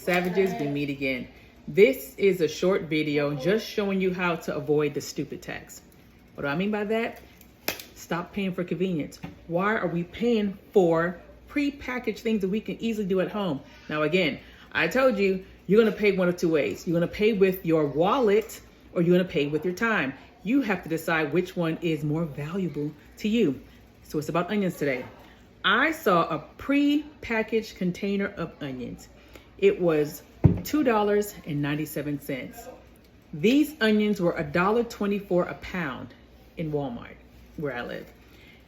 Savages, we meet again. This is a short video just showing you how to avoid the stupid tax. What do I mean by that? Stop paying for convenience. Why are we paying for pre-packaged things that we can easily do at home? Now again, I told you, you're gonna pay one of two ways. You're gonna pay with your wallet or you're gonna pay with your time. You have to decide which one is more valuable to you. So it's about onions today. I saw a pre-packaged container of onions. It was $2.97. These onions were $1.24 a pound in Walmart, where I live.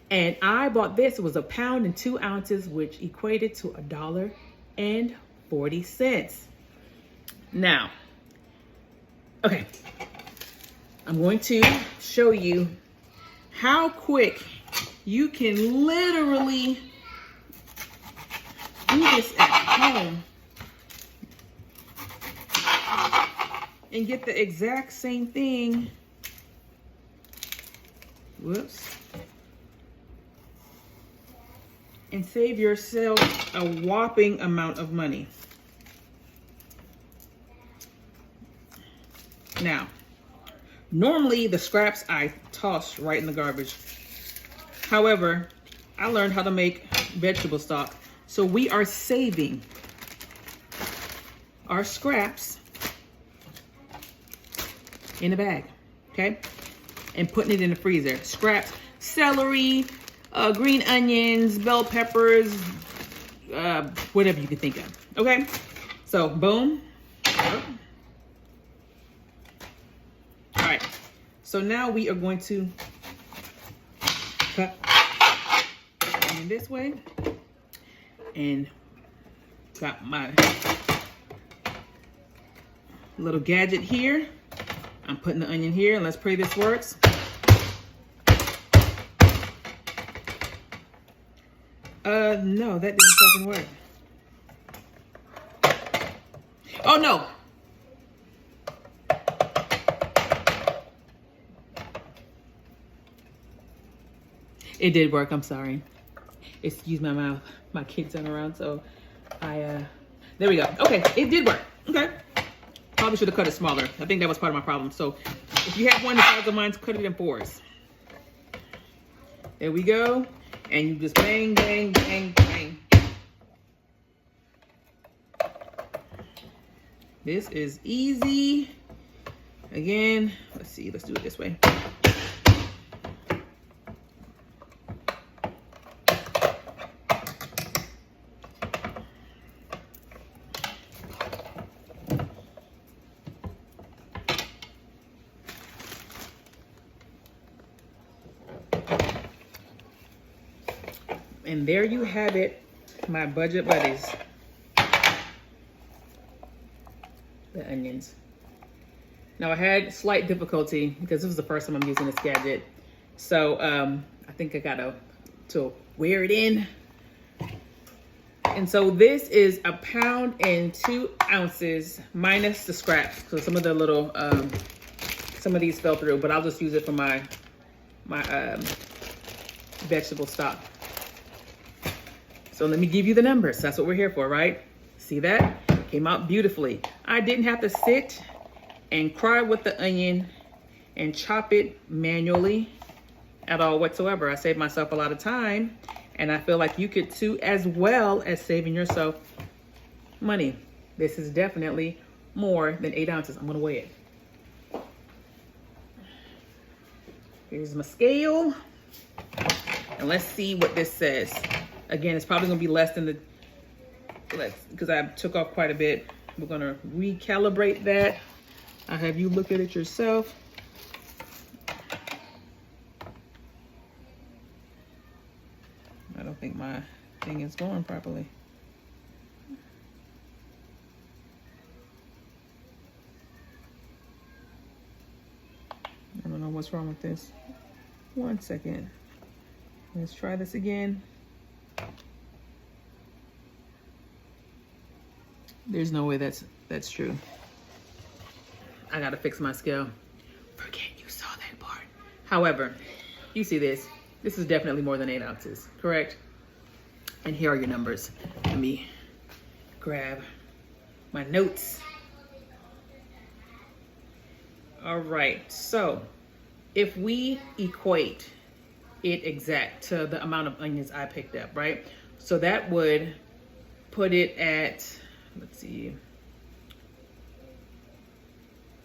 And I bought this, it was a pound and 2 ounces, which equated to $1.40. Now, okay, I'm going to show you how quick you can literally do this at home and get the exact same thing. Whoops. And save yourself a whopping amount of money. Now, normally the scraps I toss right in the garbage. However, I learned how to make vegetable stock. So we are saving our scraps in a bag, okay? And putting it in the freezer. Scraps, celery, green onions, bell peppers, whatever you can think of, okay? So boom. All right, so now we are going to cut in this way, and got my little gadget here. I'm putting the onion here, and let's pray this works. No, that didn't fucking work. Oh no. It did work, I'm sorry. Excuse my mouth. My kids aren't around, so there we go. Okay, it did work. Okay. Probably should have cut it smaller. I think that was part of my problem. So if you have one the size of mine, cut it in 4s. There we go. And you just bang, bang, bang, bang. This is easy. Again, let's see, let's do it this way. And there you have it, my budget buddies. The onions. Now I had slight difficulty because this was the first time I'm using this gadget. So I think I gotta to wear it in. And so this is a pound and 2 ounces minus the scraps. So some of the little, some of these fell through, but I'll just use it for my vegetable stock. So let me give you the numbers. That's what we're here for, right? See that? Came out beautifully. I didn't have to sit and cry with the onion and chop it manually at all whatsoever. I saved myself a lot of time, and I feel like you could too, as well as saving yourself money. This is definitely more than 8 ounces. I'm gonna weigh it. Here's my scale. And let's see what this says. Again, it's probably gonna be less than because I took off quite a bit. We're gonna recalibrate that. I'll have you look at it yourself. I don't think my thing is going properly. I don't know what's wrong with this. 1 second. Let's try this again. There's no way that's true. I gotta fix my scale. Forget you saw that part. However, you see this. This is definitely more than 8 ounces, correct? And here are your numbers. Let me grab my notes. All right, so if we equate it exact to the amount of onions I picked up, right? So that would put it at, let's see.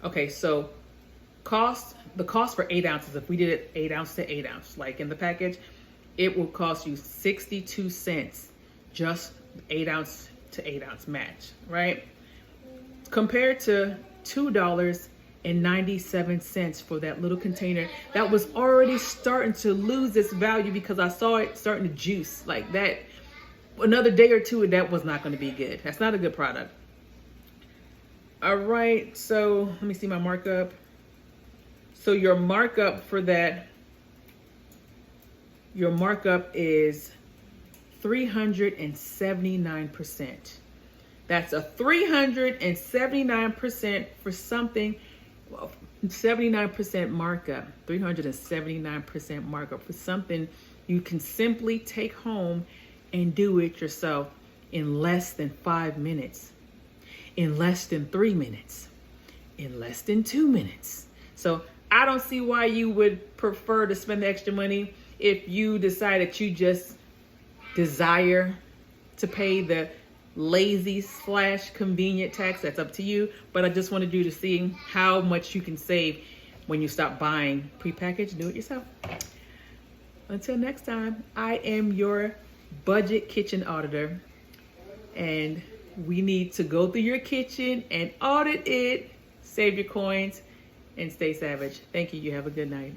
Okay, so the cost for 8 ounces, if we did it 8 ounce to 8 ounce, like in the package, it will cost you 62 cents, just 8 ounce to 8 ounce match, right? Compared to $2.97 for that little container that was already starting to lose its value because I saw it starting to juice like that. Another day or two, that was not going to be good. That's not a good product. All right, so let me see my markup. So your markup for that, your markup is 379%. That's a 379% for something, well, 79% markup, 379% markup for something you can simply take home and do it yourself in less than 5 minutes, in less than 3 minutes, in less than 2 minutes. So I don't see why you would prefer to spend the extra money if you decide that you just desire to pay the lazy / convenient tax. That's up to you, but I just wanted you to see how much you can save when you stop buying prepackaged. Do it yourself. Until next time, I am your budget kitchen auditor, and we need to go through your kitchen and audit it, save your coins, and stay savage. Thank you. You have a good night.